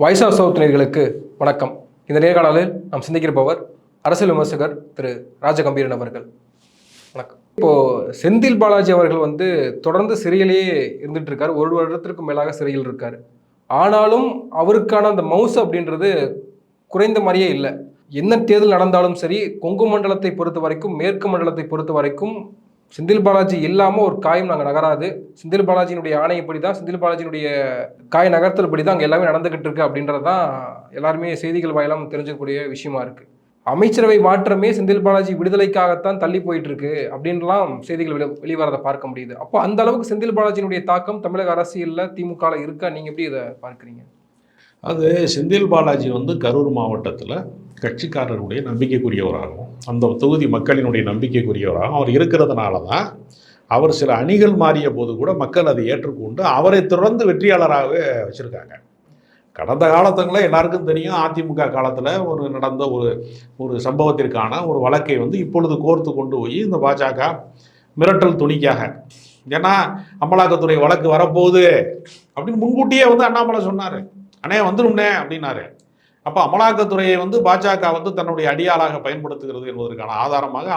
Voice of south நேயர்களுக்கு வணக்கம். இந்த நேர்காணலில் நாம் சிந்திக்கிறப்பவர் அரசியல் விமர்சகர் திரு ராஜகம்பீரன் அவர்கள். வணக்கம். இப்போது செந்தில் பாலாஜி அவர்கள் தொடர்ந்து சிறையிலேயே இருந்துட்டு இருக்காரு. ஒரு வருடத்திற்கு மேலாக சிறையில் இருக்கார். ஆனாலும் அவருக்கான அந்த மவுஸ் அப்படின்றது குறைந்த மாதிரியே இல்லை. என்ன தேர்தல் நடந்தாலும் சரி, கொங்கு மண்டலத்தை பொறுத்த வரைக்கும், மேற்கு மண்டலத்தை பொறுத்த வரைக்கும் செந்தில் பாலாஜி இல்லாமல் ஒரு காயம் நாங்கள் நகராது. செந்தில் பாலாஜியினுடைய ஆணையப்படி தான், செந்தில் பாலாஜியினுடைய காய நகர்த்தல்படி தான் அங்கே எல்லாமே நடந்துகிட்டு இருக்கு அப்படின்றது தான் எல்லாருமே செய்திகள் வாயிலாம் தெரிஞ்சக்கூடிய விஷயமா இருக்கு. அமைச்சரவை மாற்றமே செந்தில் பாலாஜி விடுதலைக்காகத்தான் தள்ளி போயிட்டு இருக்கு அப்படின்லாம் செய்திகள் வெளிவரதை பார்க்க முடியுது. அப்போ அந்த அளவுக்கு செந்தில் பாலாஜியினுடைய தாக்கம் தமிழக அரசியலில் திமுக இருக்கா? நீங்க எப்படி இதை பார்க்குறீங்க? அது செந்தில் பாலாஜி கரூர் மாவட்டத்தில் கட்சிக்காரருடைய நம்பிக்கைக்குரியவராகவும் அந்த தொகுதி மக்களினுடைய நம்பிக்கைக்குரியவராகவும் அவர் இருக்கிறதுனால தான் அவர் சில அணிகள் மாறிய போது கூட மக்கள் அதை ஏற்றுக்கொண்டு அவரை தொடர்ந்து வெற்றியாளராகவே வச்சுருக்காங்க. கடந்த காலத்துல எல்லாருக்கும் தெரியும், அதிமுக காலத்தில் நடந்த ஒரு சம்பவத்திற்கான ஒரு வழக்கை இப்பொழுது கோர்த்து கொண்டு போய் இந்த பாஜக மிரட்டல் துணிக்காக, ஏன்னா அமலாக்கத்துறை வழக்கு வரப்போகுது அப்படின்னு முன்கூட்டியே அண்ணாமலை சொன்னார். அண்ணே வந்துடும்னே அப்படின்னாரு. அப்போ அமலாக்கத்துறையை பாஜக தன்னுடைய அடியாளாக பயன்படுத்துகிறது என்பதற்கான ஆதாரமாக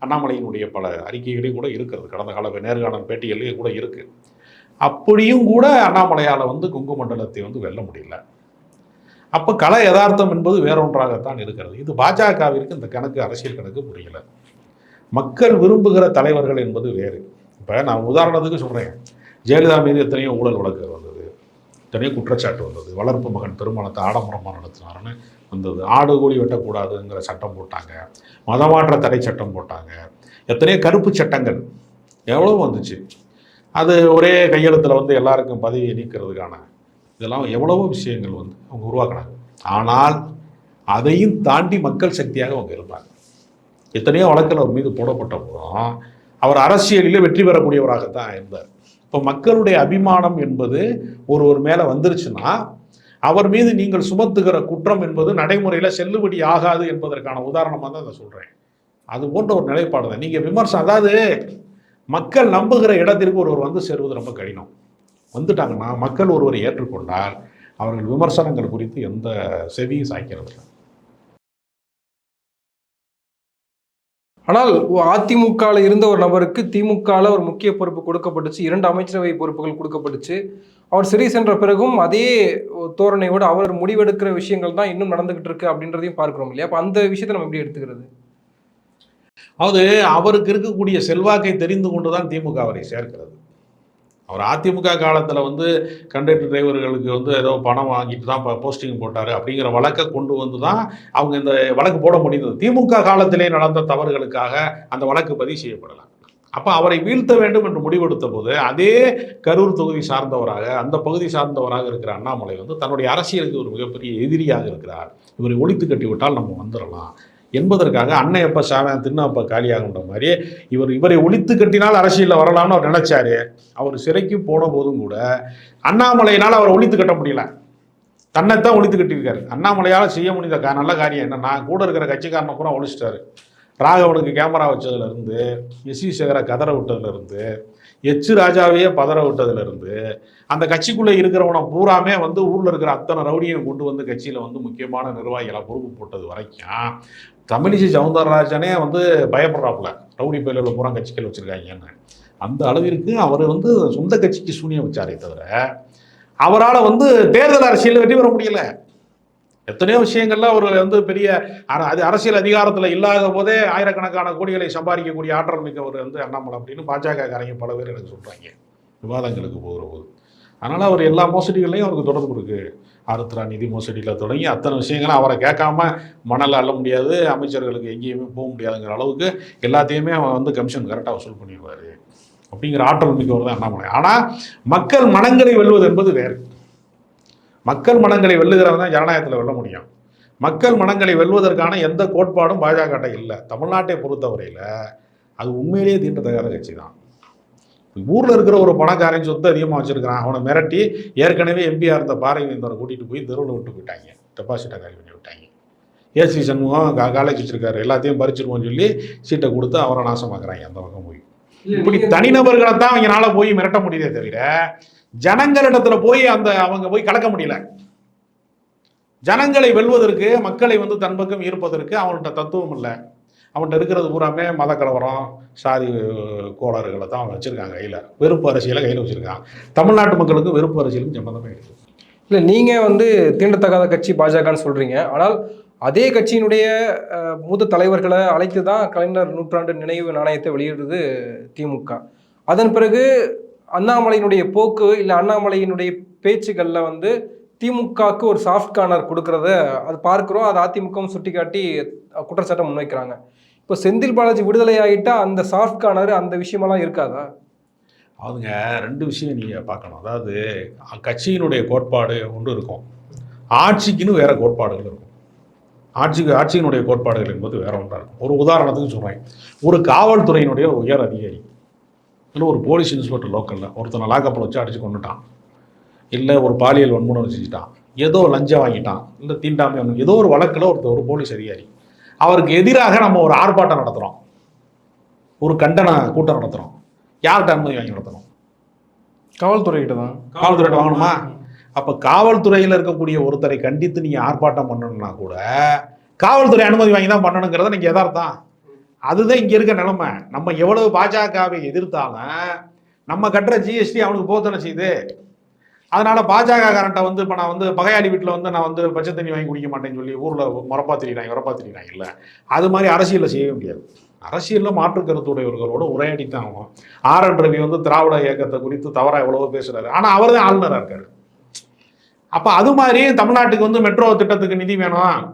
அண்ணாமலையினுடைய பல அறிக்கைகளையும் கூட இருக்கிறது. கடந்த கால நேர்காணல் பேட்டிகளையும் கூட இருக்குது. அப்படியும் கூட அண்ணாமலையால் கொங்கு மண்டலத்தை வெல்ல முடியல. அப்போ கள யதார்த்தம் என்பது வேறொன்றாகத்தான் இருக்கிறது. இது பாஜகவிற்கு இந்த கணக்கு, அரசியல் கணக்கு புரியல. மக்கள் விரும்புகிற தலைவர்கள் என்பது வேறு. இப்போ நான் உதாரணத்துக்கு சொல்கிறேன், ஜெயலலிதா மீது எத்தனையோ ஊழல் வழக்கு வந்தது, எத்தனையோ குற்றச்சாட்டு வந்தது. வளர்ப்பு மகன் திருமணத்தை ஆடம்பரமாக நடத்தினாருன்னு வந்தது. ஆடு கூலி வெட்டக்கூடாதுங்கிற சட்டம் போட்டாங்க, மதமாற்ற தடை சட்டம் போட்டாங்க, எத்தனையோ கருப்பு சட்டங்கள் எவ்வளோ வந்துச்சு. அது ஒரே கையெழுத்தில் எல்லாருக்கும் பதவியை நீக்கிறதுக்கான இதெல்லாம் எவ்வளவோ விஷயங்கள் அவங்க உருவாக்குனாங்க. ஆனால் அதையும் தாண்டி மக்கள் சக்தியாக அவங்க இருப்பாங்க. எத்தனையோ வழக்கில் அவர் மீது போடப்பட்ட போதும் அவர் அரசியலில் வெற்றி பெறக்கூடியவராகத்தான் இருந்தார். இப்போ மக்களுடைய அபிமானம் என்பது ஒருவர் மேலே வந்துருச்சுன்னா அவர் மீது நீங்கள் சுமத்துகிற குற்றம் என்பது நடைமுறையில் செல்லுபடி ஆகாது என்பதற்கான உதாரணமாக தான் அதை சொல்கிறேன். அது போன்ற ஒரு நிலைப்பாடு தான். நீங்கள் விமர்சனம், அதாவது மக்கள் நம்புகிற இடத்திற்கு ஒருவர் சேருவது ரொம்ப கடினம். வந்துட்டாங்கன்னா மக்கள் ஒருவரை ஏற்றுக்கொண்டால் அவர்கள் விமர்சனங்கள் குறித்து எந்த செவியும் சாய்க்கிறது இல்லை. ஆனால் அதிமுகவில் இருந்த ஒரு நபருக்கு திமுகவில் ஒரு முக்கிய பொறுப்பு கொடுக்கப்பட்டுச்சு, 2 அமைச்சரவை பொறுப்புகள் கொடுக்கப்பட்டுச்சு. அவர் சிறை சென்ற பிறகும் அதே தோரணையோடு அவர் முடிவெடுக்கிற விஷயங்கள் தான் இன்னும் நடந்துகிட்டு இருக்கு அப்படின்றதையும் பார்க்கிறோம் இல்லையா? அப்போ அந்த விஷயத்தை நம்ம எப்படி எடுத்துக்கிறது? அது அவருக்கு இருக்கக்கூடிய செல்வாக்கை தெரிந்து கொண்டு தான் திமுக அவரை சேர்க்கிறது. அவர் அதிமுக காலத்தில் கண்டக்டர் டிரைவர்களுக்கு ஏதோ பணம் வாங்கிட்டு தான் போஸ்டிங் போட்டார் அப்படிங்கிற வழக்கை கொண்டு தான் அவங்க இந்த வழக்கு போட முடிந்தது. திமுக காலத்திலே நடந்த தவறுகளுக்காக அந்த வழக்கு பதிவு செய்யப்படலாம். அப்போ அவரை வீழ்த்த வேண்டும் என்று முடிவெடுத்த போது அதே கரூர் தொகுதி சார்ந்தவராக, அந்த பகுதி சார்ந்தவராக இருக்கிற அண்ணாமலை தன்னுடைய அரசியலுக்கு ஒரு மிகப்பெரிய எதிரியாக இருக்கிறார். இவரை ஒழித்து கட்டிவிட்டால் நம்ம வந்துடலாம் என்பதற்காக அன்னை அப்போ சாவன் தின்ன அப்போ காலியாகுன்ற மாதிரி இவரை ஒழித்து கட்டினால் அரசியலில் வரலாம்னு அவர் நினைச்சாரு. அவர் சிறைக்கு போன போதும் கூட அண்ணாமலையினால் அவரை ஒழித்து கட்ட முடியல. தன்னைத்தான் ஒழித்து கட்டியிருக்காரு. அண்ணாமலையால் செய்ய முடிந்த நல்ல காரியம் என்னன்னா, கூட இருக்கிற கட்சிக்காரனை பூரா ஒழிச்சிட்டாரு. ராகவனுக்கு கேமரா வச்சதுலேருந்து, எஸ்வி சேகரை கதற விட்டதுலேருந்து, ராஜாவையே பதற விட்டதுலேருந்து, அந்த கட்சிக்குள்ளே இருக்கிறவனை பூராமே ஊரில் இருக்கிற அத்தனை ரவுடியை கொண்டு கட்சியில் முக்கியமான நிர்வாகிகளை பொறுப்பு போட்டது வரைக்கும் தமிழிசை சவுந்தரராஜனே பயப்படுறாப்புல, ரவுடி பயிலில் பூரா கட்சிகள் வச்சுருக்காங்கன்னு. அந்த அளவிற்கு அவர் சொந்த கட்சிக்கு சூனியம் வச்சாரே தவிர அவரால் தேர்தல் அரசியலில் வெற்றி பெற முடியலை. எத்தனையோ விஷயங்கள்ல அவர் பெரிய அரசியல் அதிகாரத்தில் இல்லாத போதே ஆயிரக்கணக்கான கோடிகளை சம்பாதிக்கக்கூடிய ஆற்றல் மிக்கவர் அண்ணாமலை அப்படின்னு பாஜக காரங்க பல பேர் எனக்கு சொல்கிறாங்க விவாதங்களுக்கு போகிற போது. அதனால் அவர் எல்லா மோசடிகளையும் அவருக்கு தொடர்பு இருக்குது. ஆருத்ரா நிதி மோசடியில் தொடங்கி அத்தனை விஷயங்களும் அவரை கேட்காம மணல் அள்ள முடியாது, அமைச்சர்களுக்கு எங்கேயுமே போக முடியாதுங்கிற அளவுக்கு எல்லாத்தையுமே அவன் கமிஷன் கரெக்டாக வசூல் பண்ணிடுவார் அப்படிங்கிற ஆற்றல் மிக்கவர் தான் அண்ணாமலை. ஆனால் மக்கள் மனங்களை வெல்வது என்பது வேறு. மக்கள் மனங்களை வெல்லுகிறவங்க தான் ஜனநாயகத்தில் வெல்ல முடியும். மக்கள் மனங்களை வெல்வதற்கான எந்த கோட்பாடும் பாஜக இல்லை. தமிழ்நாட்டை பொறுத்தவரையில் அது உண்மையிலேயே தீண்டத்தகாத கட்சி தான். ஊரில் இருக்கிற ஒரு பணக்காரன் சொத்து அதிகமாக வச்சுருக்கிறான், அவனை மிரட்டி ஏற்கனவே எம்பியாக இருந்த பாரதியந்தரை கூட்டிகிட்டு போய் தெருவில் விட்டு போயிட்டாங்க, டெபாசிட்டை காலி பண்ணி விட்டாங்க. ஏசி சண்முகம் காலேஜ் வச்சுருக்காரு, எல்லாத்தையும் பறிச்சிருவோன்னு சொல்லி சீட்டை கொடுத்து அவரை நாசமாக்குறாங்க அந்த பக்கம் போய். இப்படி தனிநபர்களை தான் அவங்களால போய் மிரட்ட முடியுதே தவிர ஜனங்களிடத்துல போய் அவங்க போய் கலக்க முடியல. ஜனங்களை வெல்வதற்கு, மக்களை வந்து தன் பக்கம் ஈர்ப்பதற்கு அவன்கிட்ட தத்துவம் இல்லை. அவன்கிட்ட இருக்கிறது பூராமே மத கலவரம், சாதி கோளாறுகளை தான் அவன் வச்சுருக்காங்க கையில். வெறுப்பு அரசியலை கையில் வச்சுருக்கான். தமிழ்நாட்டு மக்களுக்கு வெறுப்பு அரசியலுக்கும் சம்மந்தமே இருக்குது. இல்லை, நீங்கள் வந்து தீண்டத்தகாத கட்சி பாஜகன்னு சொல்கிறீங்க. ஆனால் அதே கட்சியினுடைய மூத்த தலைவர்களை அழைத்து தான் கலைஞர் நூற்றாண்டு நினைவு நாணயத்தை வெளியிடுறது திமுக. அதன் பிறகு அண்ணாமலையினுடைய போக்கு இல்லை அண்ணாமலையினுடைய பேச்சுக்களில் வந்து திமுகவுக்கு ஒரு சாஃப்ட் கார்னர் கொடுக்கறத அது பார்க்குறோம். அது அதிமுகவும் சுட்டி காட்டி குற்றச்சாட்டை முன்வைக்கிறாங்க. இப்போ செந்தில் பாலாஜி விடுதலை ஆகிட்டா அந்த சாஃப்ட் கார்னர் அந்த விஷயமெல்லாம் இருக்காதா? அவங்க ரெண்டு விஷயம் நீங்கள் பார்க்கணும். அதாவது கட்சியினுடைய கோட்பாடு ஒன்று இருக்கும், ஆட்சிக்குன்னு வேற கோட்பாடுகள் இருக்கும். ஆட்சியினுடைய கோட்பாடுகள் என்பது வேற ஒன்றாக இருக்கும். ஒரு உதாரணத்துக்கு சொல்கிறேன். ஒரு காவல்துறையினுடைய உயர் அதிகாரி இல்லை ஒரு போலீஸ் இன்ஸ்பெக்டர் லோக்கலில் ஒருத்தனை லாக்கப்பில் வச்சு அடித்து கொண்டுட்டான், இல்லை ஒரு பாலியல் வன்முறை செஞ்சுட்டான், ஏதோ லஞ்சம் வாங்கிட்டான், இல்லை தீண்டாமை, ஏதோ ஒரு வழக்கில் ஒரு போலீஸ் அதிகாரி, அவருக்கு எதிராக நம்ம ஒரு ஆர்ப்பாட்டம் நடத்துகிறோம், ஒரு கண்டன கூட்டம் நடத்துகிறோம். யார்கிட்ட அனுமதி வாங்கி நடத்தணும்? காவல்துறையிட்ட தான். காவல்துறையிட்ட வாங்கணுமா? அப்போ காவல்துறையில் இருக்கக்கூடிய ஒருத்தரை கண்டித்து நீங்கள் ஆர்ப்பாட்டம் பண்ணணும்னா கூட காவல்துறை அனுமதி வாங்கி தான் பண்ணணுங்கிறத நீங்கள் எதார்த்தம். அதுதான் இங்கே இருக்க நிலைமை. நம்ம எவ்வளவு பாஜகவை எதிர்த்தாலும் நம்ம கட்டுற ஜிஎஸ்டி அவனுக்கு போத்தனை செய்யுது. அதனால பாஜக காரன்ட்ட வந்து இப்போ நான் வந்து பகையாளி வீட்டில் வந்து நான் வந்து பச்சை தண்ணி வாங்கி குடிக்க மாட்டேன்னு சொல்லி ஊரில் உரப்பாத்திரிக்கிறாங்க இல்லை. அது மாதிரி அரசியலில் செய்யவே முடியாது. அரசியலில் மாற்று கருத்துடையவர்களோட உரையாடித்தான் ஆகும். RN ரவி வந்து திராவிட இயக்கத்தை குறித்து தவறாக எவ்வளவோ பேசுகிறாரு, ஆனால் அவர் தான் ஆளுநராக இருக்காரு. அப்போ அது மாதிரி தமிழ்நாட்டுக்கு வந்து மெட்ரோ திட்டத்துக்கு நிதி வேணும்,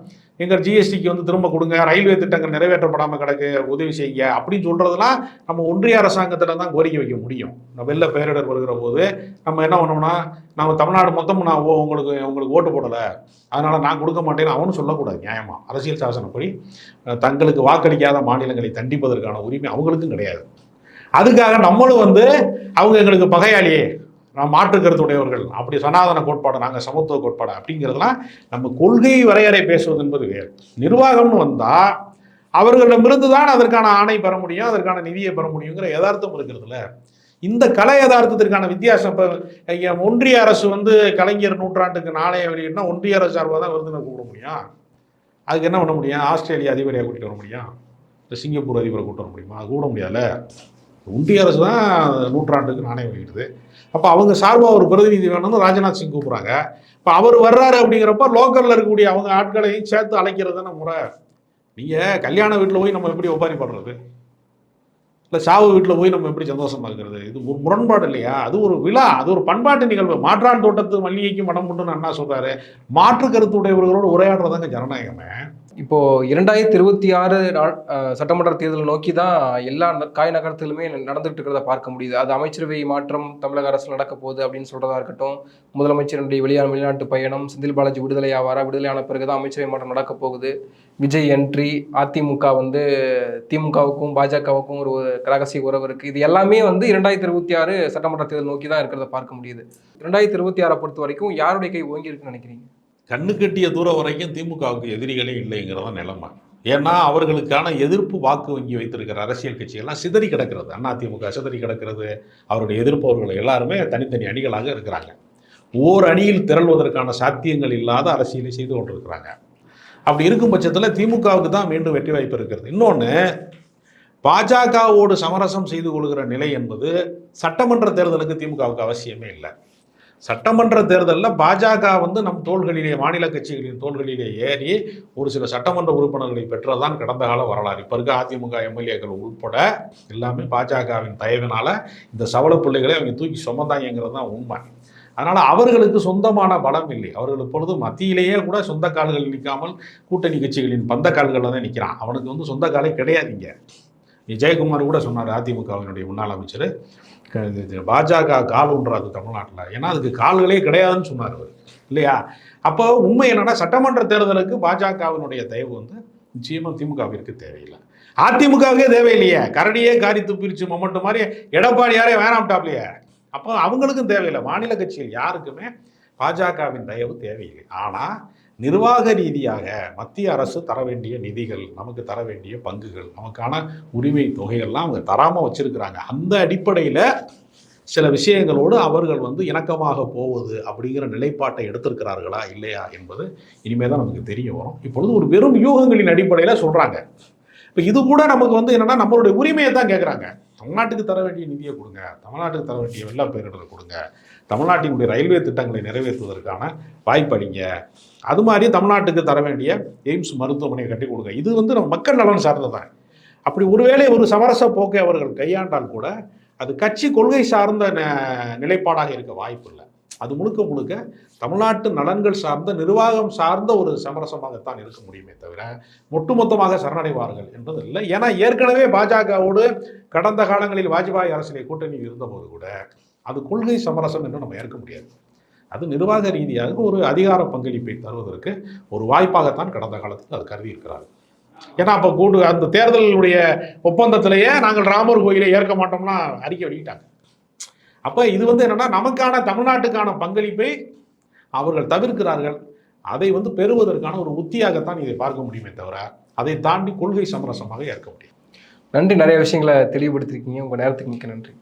எங்கள் ஜிஎஸ்டிக்கு வந்து திரும்ப கொடுங்க, ரயில்வே திட்டங்கள் நிறைவேற்றப்படாமல் கிடக்கு, உதவி செய்யுங்க அப்படின்னு சொல்கிறதுலாம் நம்ம ஒன்றிய அரசாங்கத்தில் தான் கோரிக்கை வைக்க முடியும். வெள்ள பேரிடர் வருகிற போது நம்ம என்ன பண்ணோம்னா, நம்ம தமிழ்நாடு மொத்தம் நான் உங்களுக்கு ஓட்டு போடலை அதனால் நான் கொடுக்க மாட்டேன்னு அவனும் சொல்லக்கூடாது. நியாயமாக அரசியல் சாசனப்படி தங்களுக்கு வாக்களிக்காத மாநிலங்களை தண்டிப்பதற்கான உரிமை அவங்களுக்கும் கிடையாது. அதுக்காக நம்மளும் வந்து அவங்க எங்களுக்கு பகையாளியே, நான் மாற்று கருத்துடையவர்கள், அப்படி சனாதன கோட்பாடு, நாங்கள் சமத்துவ கோட்பாடு அப்படிங்கிறதுலாம் நம்ம கொள்கை வரையறை பேசுவது என்பது வேறு. நிர்வாகம்னு வந்தால் அவர்களிடமிருந்து தான் அதற்கான ஆணை பெற முடியும், அதற்கான நிதியை பெற முடியுங்கிற யதார்த்தம் இருக்கிறதுல. இந்த கலை யதார்த்தத்திற்கான வித்தியாசம். இப்போ ஒன்றிய அரசு வந்து கலைஞர் நூற்றாண்டுக்கு நாணயம் வெளியிடனா ஒன்றிய அரசு சார்பாக தான் விருந்தினர் கூப்பிட முடியும். அதுக்கு என்ன பண்ண முடியும்? ஆஸ்திரேலியா அதிபரையாக கூட்டிகிட்டு வர முடியும், இல்லை சிங்கப்பூர் அதிபரை கூப்பிட்டு வர முடியுமா? அது கூட முடியாதுல்ல. ஒன்றிய அரசு தான் நூற்றாண்டுக்கு நாணயம் வெளியிடுது. அப்போ அவங்க சார்பாக ஒரு பிரதிநிதி வேணும்னு ராஜ்நாத் சிங் கூப்பிட்றாங்க. இப்போ அவர் வர்றாரு அப்படிங்கிறப்ப லோக்கலில் இருக்கக்கூடிய அவங்க ஆட்களையும் சேர்த்து அழைக்கிறது தானே முறை. நீங்கள் கல்யாண வீட்டில் போய் நம்ம எப்படி ஒப்பாரி படுறது, இல்லை சாவு வீட்டில் போய் நம்ம எப்படி சந்தோஷமாக இருக்கிறது? இது ஒரு முரண்பாடு இல்லையா? அது ஒரு விழா, அது ஒரு பண்பாட்டு நிகழ்வு. மாற்றான் தோட்டத்து மல்லிகைக்கு மனம் கொண்டுன்னு அண்ணா சொல்கிறாரு. மாற்று கருத்துடையவர்களோடு உரையாடுறதாங்க ஜனநாயகமே. இப்போது 2026 சட்டமன்ற தேர்தலை நோக்கி தான் எல்லா காய் நகரத்திலுமே நடந்துகிட்டு இருக்கிறத பார்க்க முடியுது. அது அமைச்சரவை மாற்றம் தமிழக அரசில் நடக்க போகுது அப்படின்னு சொல்கிறதா இருக்கட்டும், முதலமைச்சருடைய வெளிநாட்டு பயணம், செந்தில் பாலாஜி விடுதலை ஆவாரா, விடுதலையான பிறகு தான் அமைச்சரவை மாற்றம் நடக்க போகுது, விஜய் என்ட்ரி, அதிமுக வந்து திமுகவுக்கும் பாஜகவுக்கும் ஒரு ரகசிய உறவு இருக்குது. இது எல்லாமே வந்து 2026 சட்டமன்ற தேர்தல் நோக்கி தான் இருக்கிறத பார்க்க முடியுது. 2026 பொறுத்த வரைக்கும் யாருடைய கை ஓங்கி இருக்குன்னு நினைக்கிறீங்க? கண்ணு கட்டிய தூரம் வரைக்கும் திமுகவுக்கு எதிரிகளே இல்லைங்கிறத நிலைமை. ஏன்னா அவர்களுக்கான எதிர்ப்பு வாக்கு வங்கி வைத்திருக்கிற அரசியல் கட்சிகள்லாம் சிதறி கிடக்கிறது. அதிமுக சிதறி கிடக்கிறது. அவருடைய எதிர்ப்பவர்கள் எல்லாருமே தனித்தனி அணிகளாக இருக்கிறாங்க. ஓர் அணியில் திரள்வதற்கான சாத்தியங்கள் இல்லாத அரசியலை செய்து கொண்டிருக்கிறாங்க. அப்படி இருக்கும் பட்சத்தில் திமுகவுக்கு தான் மீண்டும் வெற்றி வாய்ப்பு இருக்கிறது. இன்னொன்று, பாஜகவோடு சமரசம் செய்து கொள்கிற நிலை என்பது சட்டமன்ற தேர்தலுக்கு திமுகவுக்கு அவசியமே இல்லை. சட்டமன்ற தேர்தலில் பாஜக வந்து நம் தோள்களிலே, மாநில கட்சிகளின் தோள்களிலே ஏறி ஒரு சில சட்டமன்ற உறுப்பினர்களை பெற்றதான் கடந்த கால வரலாறு. இப்போ இருக்க அதிமுக எம்எல்ஏக்கள் உட்பட எல்லாமே பாஜகவின் தயவினால் இந்த சவள பிள்ளைகளை அவங்க தூக்கி சுமந்தாங்கிறது தான் உண்மை. அதனால் அவர்களுக்கு சொந்தமான பலம் இல்லை. அவர்கள் இப்பொழுது மத்தியிலேயே கூட சொந்த கால்கள் நிற்காமல் கூட்டணி கட்சிகளின் பந்த கால்களில் தான் நிற்கிறான். அவனுக்கு வந்து சொந்த காலே கிடையாதுங்க. ஜெயக்குமார் கூட சொன்னார், அதிமுகவினுடைய முன்னாள் அமைச்சர், பாஜக கால் ஒன்றாது தமிழ்நாட்டில், ஏன்னா அதுக்கு கால்களே கிடையாதுன்னு சொன்னார் அவர், இல்லையா? அப்போ உண்மை என்னன்னா, சட்டமன்ற தேர்தலுக்கு பாஜகவினுடைய தயவு வந்து நிச்சயமாக திமுகவிற்கு தேவையில்லை. அதிமுகவுக்கே தேவையில்லையே. கரடியே காரி துப்பிரிச்சு மொமெண்ட் மாதிரி எடப்பாடியாரே வேணாம்ட்டாப்லையே. அப்போ அவங்களுக்கும் தேவையில்லை. மாநில கட்சிகள் யாருக்குமே பாஜகவின் தயவு தேவையில்லை. ஆனால் நிர்வாக ரீதியாக மத்திய அரசு தர வேண்டிய நிதிகள், நமக்கு தர வேண்டிய பங்குகள், நமக்கான உரிமை தொகைகள்லாம் அவங்க தராமல் வச்சிருக்கிறாங்க. அந்த அடிப்படையில் சில விஷயங்களோடு அவர்கள் வந்து இணக்கமாக போவது அப்படிங்கிற நிலைப்பாட்டை எடுத்திருக்கிறார்களா இல்லையா என்பது இனிமேல் தான் நமக்கு தெரிய வரும். இப்பொழுது ஒரு வெறும் யூகங்களின் அடிப்படையில் சொல்கிறாங்க. இப்போ இது கூட நமக்கு வந்து என்னென்னா நம்மளுடைய உரிமையை தான் கேட்குறாங்க. தமிழ்நாட்டுக்கு தர வேண்டிய நிதியை கொடுங்க, தமிழ்நாட்டுக்கு தர வேண்டிய வெள்ள பேரிடர் கொடுங்க, தமிழ்நாட்டினுடைய ரயில்வே திட்டங்களை நிறைவேற்றுவதற்கான வாய்ப்பளிங்க, அது மாதிரி தமிழ்நாட்டுக்கு தர வேண்டிய எய்ம்ஸ் மருத்துவமனையை கட்டி கொடுங்க. இது வந்து நம்ம மக்கள் நலன் சார்ந்ததான். அப்படி ஒருவேளை ஒரு சமரச போக்கை அவர்கள் கையாண்டால் கூட அது கட்சி கொள்கை சார்ந்த நிலைப்பாடாக இருக்க வாய்ப்பு இல்லை. அது முழுக்க முழுக்க தமிழ்நாட்டு நலன்கள் சார்ந்த நிர்வாகம் சார்ந்த ஒரு சமரசமாகத்தான் இருக்க முடியுமே தவிர ஒட்டுமொத்தமாக சரணடைவார்கள் என்பது இல்லை. ஏன்னா ஏற்கனவே பாஜகவோடு கடந்த காலங்களில் வாஜ்பாய் அரசியலை கூட்டணி இருந்தபோது கூட அது கொள்கை சமரசம் என்று நம்ம ஏற்க முடியாது. அது நிர்வாக ரீதியாக ஒரு அதிகார பங்களிப்பை தருவதற்கு ஒரு வாய்ப்பாகத்தான் கடந்த காலத்தில் அது கருதி இருக்கிறார்கள். ஏன்னா அப்போ அந்த தேர்தலுடைய ஒப்பந்தத்திலேயே நாங்கள் ராமர் கோயிலை ஏற்க மாட்டோம்னா அறிக்கை வெளியிட்டாங்க. அப்போ இது வந்து என்னன்னா நமக்கான தமிழ்நாட்டுக்கான பங்களிப்பை அவர்கள் தவிர்க்கிறார்கள். அதை வந்து பெறுவதற்கான ஒரு உத்தியாகத்தான் இதை பார்க்க முடியுமே தவிர அதை தாண்டி கொள்கை சமரசமாக ஏற்க முடியும். நன்றி, நிறைய விஷயங்களை தெளிவுபடுத்திருக்கீங்க. உங்கள் நேரத்துக்கு மிக்க நன்றி.